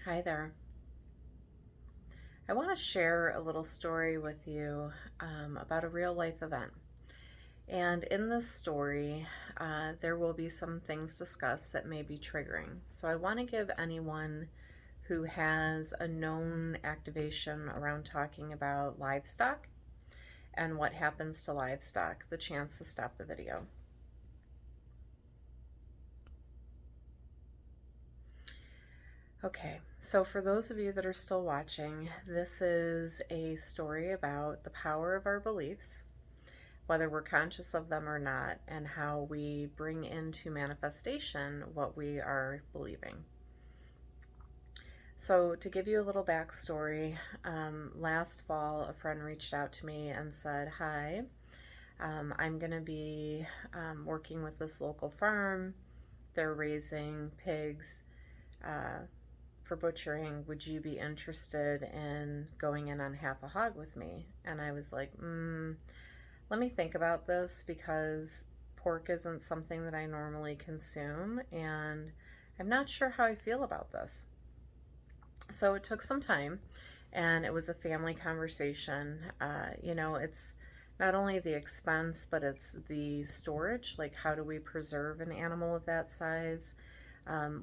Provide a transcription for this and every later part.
Hi there. I want to share a little story with you about a real life event. And in this story, there will be some things discussed that may be triggering. So I want to give anyone who has a known activation around talking about livestock and what happens to livestock the chance to stop the video. Okay, so for those of you that are still watching, this is a story about the power of our beliefs, whether we're conscious of them or not, and how we bring into manifestation what we are believing. So, to give you a little backstory, last fall a friend reached out to me and said, Hi, I'm going to be working with this local farm. They're raising pigs for butchering. Would you be interested in going in on half a hog with me? And I was like, let me think about this because pork isn't something that I normally consume, and I'm not sure how I feel about this. So it took some time, and it was a family conversation. It's not only the expense, but it's the storage. Like, how do we preserve an animal of that size?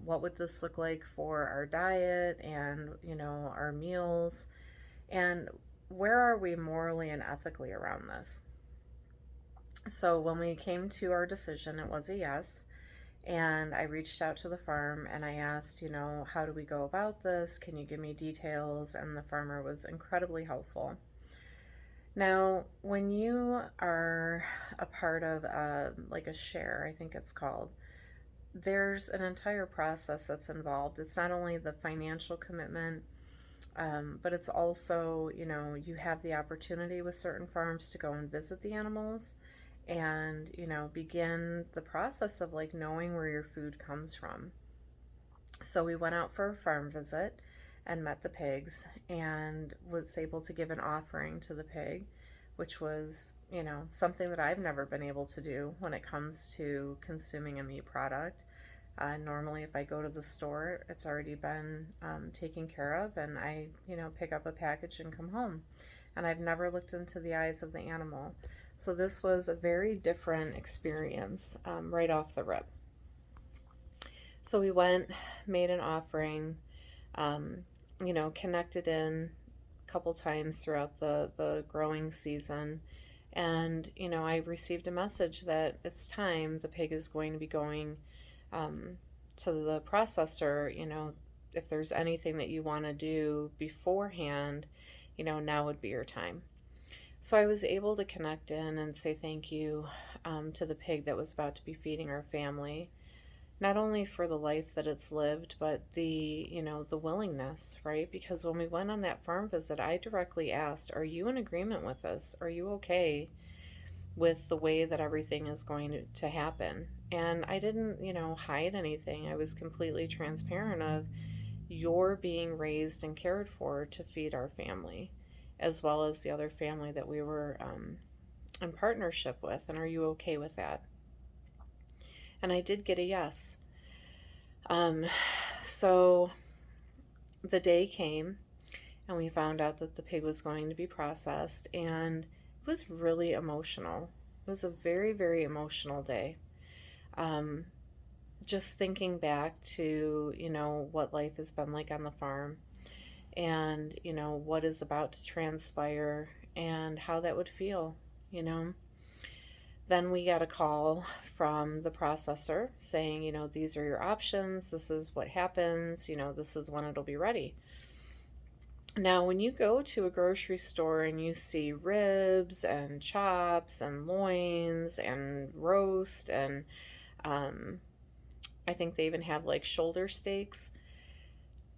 What would this look like for our diet and, our meals? And where are we morally and ethically around this? So when we came to our decision, it was a yes. And I reached out to the farm and I asked, how do we go about this? Can you give me details? And the farmer was incredibly helpful. Now, when you are a part of like a share, I think it's called, there's an entire process that's involved. It's not only the financial commitment, but it's also, you have the opportunity with certain farms to go and visit the animals and, begin the process of like knowing where your food comes from. So we went out for a farm visit and met the pigs and was able to give an offering to the pig, which was, something that I've never been able to do when it comes to consuming a meat product. Normally, if I go to the store, it's already been taken care of, and I, pick up a package and come home. And I've never looked into the eyes of the animal. So this was a very different experience right off the rip. So we went, made an offering, connected in a couple times throughout the growing season. And, I received a message that it's time. The pig is going to be going to the processor. If there's anything that you want to do beforehand, now would be your time. So I was able to connect in and say thank you to the pig that was about to be feeding our family, not only for the life that it's lived, but the willingness, right? Because when we went on that farm visit, I directly asked, are you in agreement with this? Are you okay with the way that everything is going to happen? And I didn't, hide anything. I was completely transparent of, you're being raised and cared for to feed our family, as well as the other family that we were in partnership with. And are you okay with that? And I did get a yes. Um, so the day came, and we found out that the pig was going to be processed, and it was really emotional. It was a very, very emotional day. Um, just thinking back to, what life has been like on the farm and, what is about to transpire and how that would feel, you know. Then we got a call from the processor saying, these are your options. This is what happens. This is when it'll be ready. Now, when you go to a grocery store and you see ribs and chops and loins and roast and I think they even have like shoulder steaks,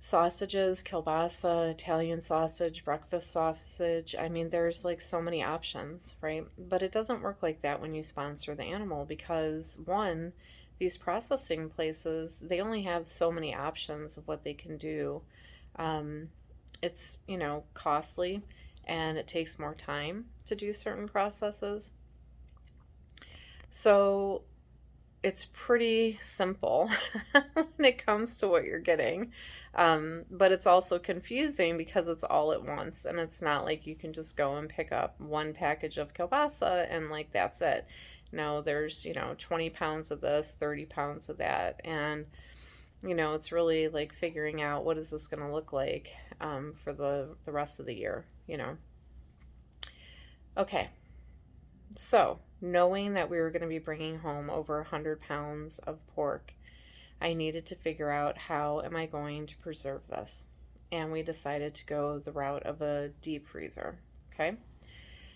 sausages, kielbasa, Italian sausage, breakfast sausage. I mean, there's like so many options, right? But it doesn't work like that when you sponsor the animal because, one, these processing places, they only have so many options of what they can do. It's, costly and it takes more time to do certain processes. So it's pretty simple when it comes to what you're getting. But it's also confusing because it's all at once, and it's not like you can just go and pick up one package of kielbasa and like that's it. No, there's, 20 pounds of this, 30 pounds of that, and it's really like figuring out what is this going to look like for the rest of the year. Okay, so knowing that we were going to be bringing home over 100 pounds of pork, I needed to figure out how am I going to preserve this. And we decided to go the route of a deep freezer. Okay.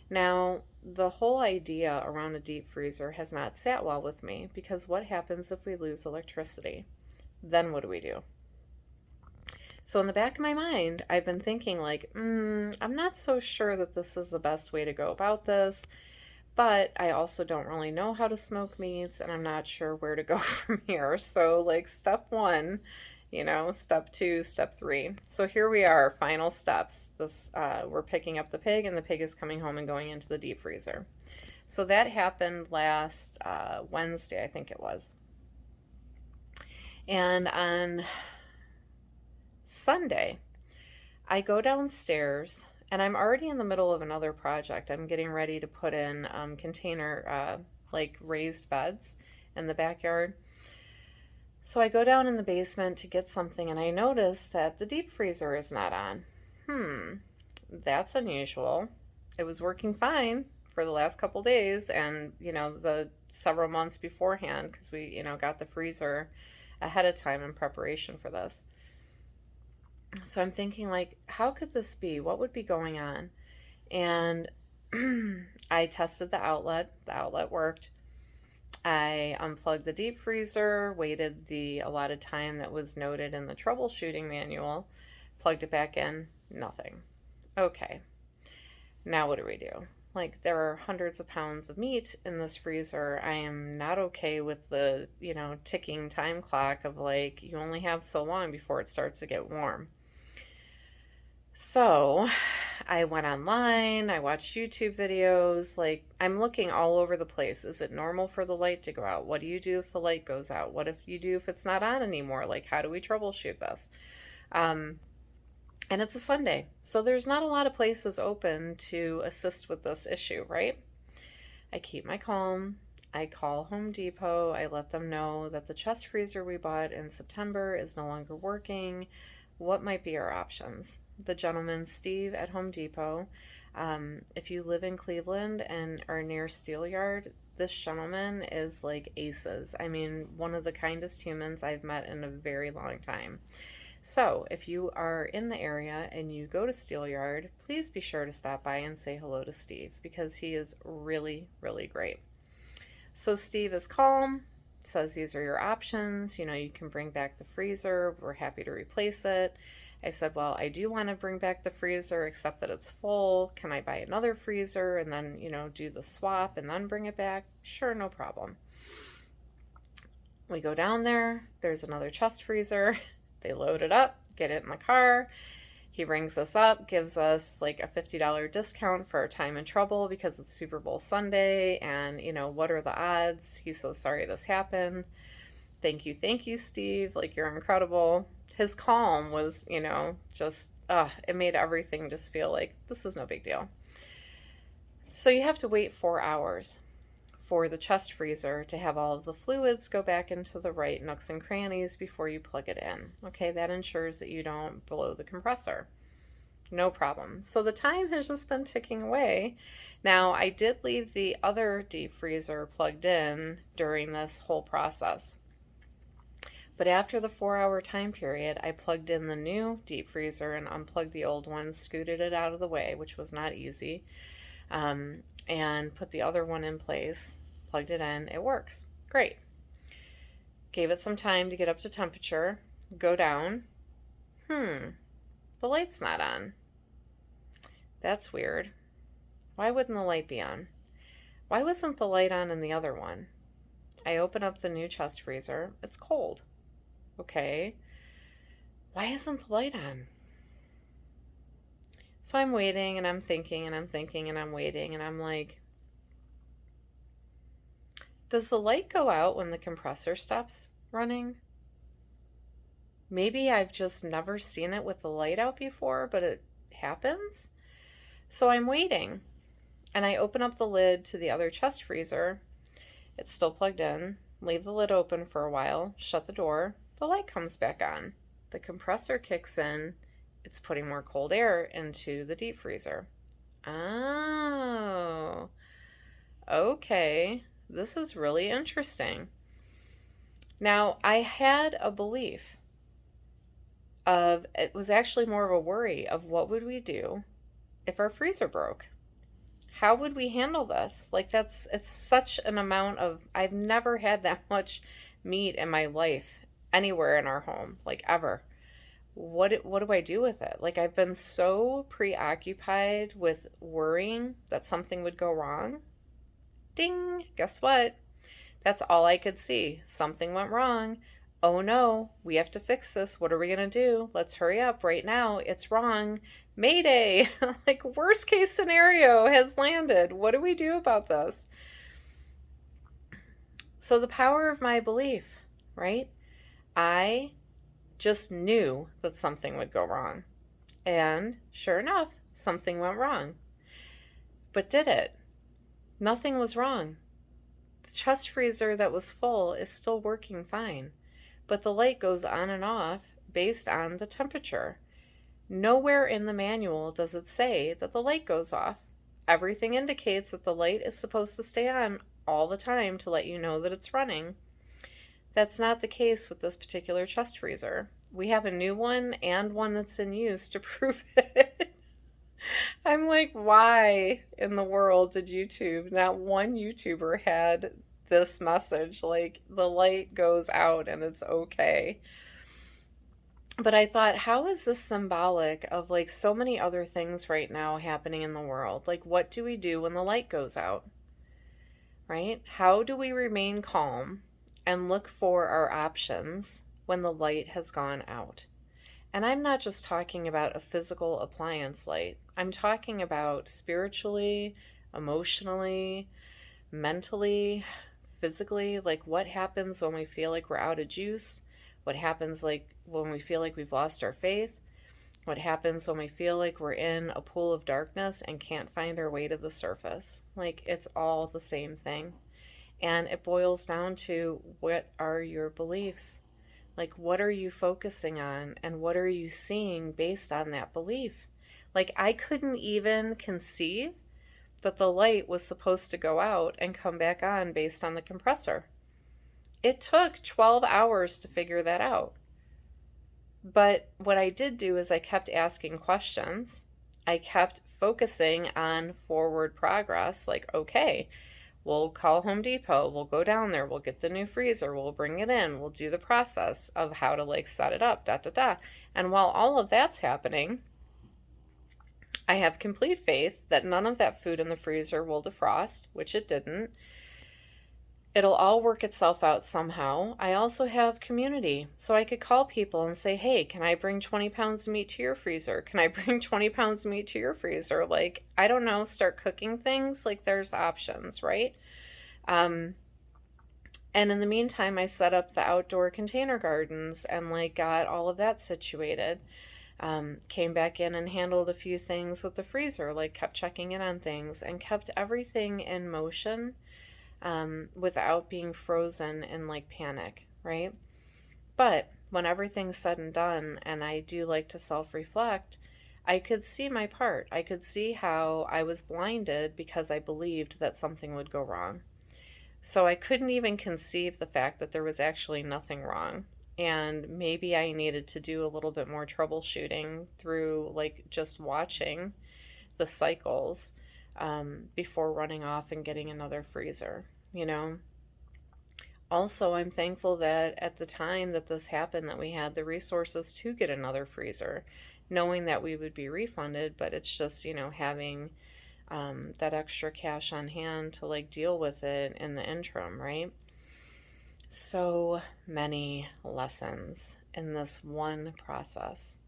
Now, the whole idea around a deep freezer has not sat well with me because what happens if we lose electricity? Then what do we do? So, in the back of my mind, I've been thinking, like, I'm not so sure that this is the best way to go about this. But I also don't really know how to smoke meats and I'm not sure where to go from here. So, like, step one, step two, step three. So, here we are, final steps. We're picking up the pig, and the pig is coming home and going into the deep freezer. So, that happened last Wednesday, I think it was. And on Sunday, I go downstairs and I'm already in the middle of another project. I'm getting ready to put in like raised beds in the backyard. So I go down in the basement to get something and I notice that the deep freezer is not on. That's unusual. It was working fine for the last couple days and, the several months beforehand because we, got the freezer ahead of time in preparation for this. So I'm thinking, like, how could this be? What would be going on? And I tested the outlet. The outlet worked. I unplugged the deep freezer, waited the allotted time that was noted in the troubleshooting manual, plugged it back in, nothing. Okay, now what do we do? Like, there are hundreds of pounds of meat in this freezer. I am not okay with the, ticking time clock of like, you only have so long before it starts to get warm. So I went online, I watched YouTube videos, like I'm looking all over the place. Is it normal for the light to go out? What do you do if the light goes out? What if you do if it's not on anymore? Like, how do we troubleshoot this? And it's a Sunday, so there's not a lot of places open to assist with this issue, right? I keep my calm. I call Home Depot. I let them know that the chest freezer we bought in September is no longer working. What might be our options? The gentleman, Steve, at Home Depot. If you live in Cleveland and are near Steelyard, this gentleman is like aces. I mean, one of the kindest humans I've met in a very long time. So, if you are in the area and you go to Steelyard, please be sure to stop by and say hello to Steve because he is really, really great. So, Steve is calm, says these are your options. You can bring back the freezer. We're happy to replace it. I said, well, I do want to bring back the freezer, except that it's full. Can I buy another freezer and then, do the swap and then bring it back? Sure, no problem. We go down there. There's another chest freezer. They load it up, get it in the car. He rings us up, gives us like a $50 discount for our time and trouble because it's Super Bowl Sunday. And, what are the odds? He's so sorry this happened. Thank you, Steve. Like, you're incredible. His calm was, just, it made everything just feel like this is no big deal. So you have to wait 4 hours for the chest freezer to have all of the fluids go back into the right nooks and crannies before you plug it in. Okay, that ensures that you don't blow the compressor. No problem. So the time has just been ticking away. Now, I did leave the other deep freezer plugged in during this whole process. But after the 4-hour time period, I plugged in the new deep freezer and unplugged the old one, scooted it out of the way, which was not easy, and put the other one in place, plugged it in. It works. Great. Gave it some time to get up to temperature, go down. The light's not on. That's weird. Why wouldn't the light be on? Why wasn't the light on in the other one? I open up the new chest freezer. It's cold. Okay. Why isn't the light on? So I'm waiting and I'm thinking and I'm thinking and I'm waiting and I'm like, Does the light go out when the compressor stops running? Maybe I've just never seen it with the light out before, but it happens. So I'm waiting, and I open up the lid to the other chest freezer. It's still plugged in. Leave the lid open for a while, shut the door. The light comes back on. The compressor kicks in. It's putting more cold air into the deep freezer. Oh, okay. This is really interesting. Now, I had a belief of, it was actually more of a worry of what would we do if our freezer broke? How would we handle this? Like, it's such an amount of, I've never had that much meat in my life anywhere in our home, like ever. What do I do with it? Like, I've been so preoccupied with worrying that something would go wrong. Ding, guess what? That's all I could see. Something went wrong. Oh no, we have to fix this. What are we going to do? Let's hurry up right now. It's wrong. Mayday. Like, worst case scenario has landed. What do we do about this? So, the power of my belief, right? I just knew that something would go wrong. And sure enough, something went wrong. But did it? Nothing was wrong. The chest freezer that was full is still working fine, but the light goes on and off based on the temperature. Nowhere in the manual does it say that the light goes off. Everything indicates that the light is supposed to stay on all the time to let you know that it's running. That's not the case with this particular chest freezer. We have a new one and one that's in use to prove it. I'm like, why in the world did YouTube, not one YouTuber had this message, like the light goes out and it's okay. But I thought, how is this symbolic of like so many other things right now happening in the world? Like, what do we do when the light goes out? Right? How do we remain calm and look for our options when the light has gone out? And I'm not just talking about a physical appliance light. I'm talking about spiritually, emotionally, mentally, physically. Like, what happens when we feel like we're out of juice? What happens like when we feel like we've lost our faith? What happens when we feel like we're in a pool of darkness and can't find our way to the surface? Like, it's all the same thing. And it boils down to, what are your beliefs? Like, what are you focusing on and what are you seeing based on that belief? Like, I couldn't even conceive that the light was supposed to go out and come back on based on the compressor. It took 12 hours to figure that out. But what I did do is I kept asking questions. I kept focusing on forward progress. Like, okay, we'll call Home Depot, we'll go down there, we'll get the new freezer, we'll bring it in, we'll do the process of how to like set it up, da da da. And while all of that's happening, I have complete faith that none of that food in the freezer will defrost, which it didn't. It'll all work itself out somehow. I also have community, so I could call people and say, hey, can I bring 20 pounds of meat to your freezer? Can I bring 20 pounds of meat to your freezer? Like, I don't know, start cooking things. Like, there's options, right? And in the meantime, I set up the outdoor container gardens and like got all of that situated. Came back in and handled a few things with the freezer, like kept checking in on things and kept everything in motion, without being frozen in like panic, right? But when everything's said and done, and I do like to self reflect, I could see my part. I could see how I was blinded because I believed that something would go wrong. So I couldn't even conceive the fact that there was actually nothing wrong. And maybe I needed to do a little bit more troubleshooting through like just watching the cycles, before running off and getting another freezer, you know? Also, I'm thankful that at the time that this happened, that we had the resources to get another freezer, knowing that we would be refunded, but it's just, having that extra cash on hand to like deal with it in the interim, right? So many lessons in this one process,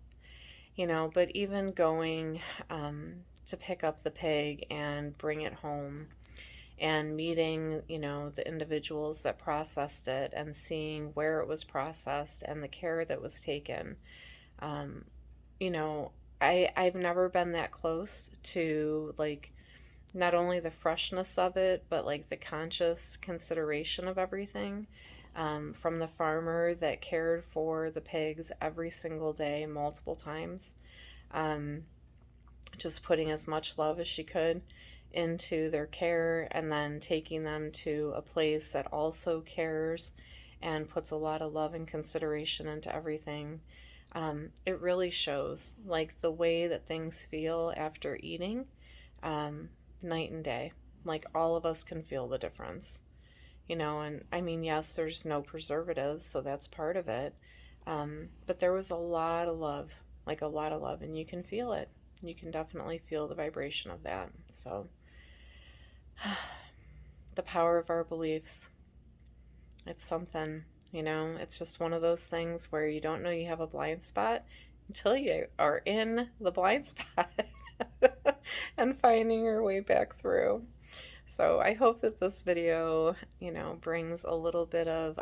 but even going to pick up the pig and bring it home and meeting, the individuals that processed it and seeing where it was processed and the care that was taken. Um, you know, I've never been that close to like not only the freshness of it, but like the conscious consideration of everything. From the farmer that cared for the pigs every single day, multiple times, um, just putting as much love as she could into their care, and then taking them to a place that also cares and puts a lot of love and consideration into everything. It really shows like the way that things feel after eating, um, night and day. Like all of us can feel the difference, and I mean, yes, there's no preservatives, so that's part of it. But there was a lot of love, like a lot of love, and you can feel it. You can definitely feel the vibration of that. So, the power of our beliefs, it's something, it's just one of those things where you don't know you have a blind spot until you are in the blind spot and finding your way back through. So I hope that this video, brings a little bit of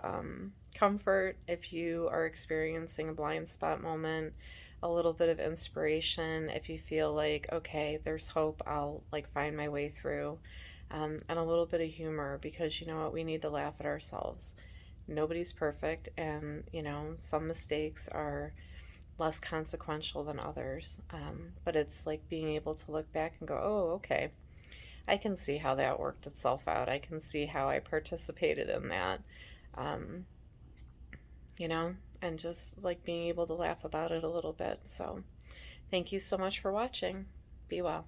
comfort if you are experiencing a blind spot moment, a little bit of inspiration if you feel like, okay, there's hope, I'll like find my way through, and a little bit of humor because you know what, we need to laugh at ourselves. Nobody's perfect, and some mistakes are less consequential than others. But it's like being able to look back and go, oh, okay, I can see how that worked itself out. I can see how I participated in that, um, you know, and just like being able to laugh about it a little bit. So, thank you so much for watching. Be well.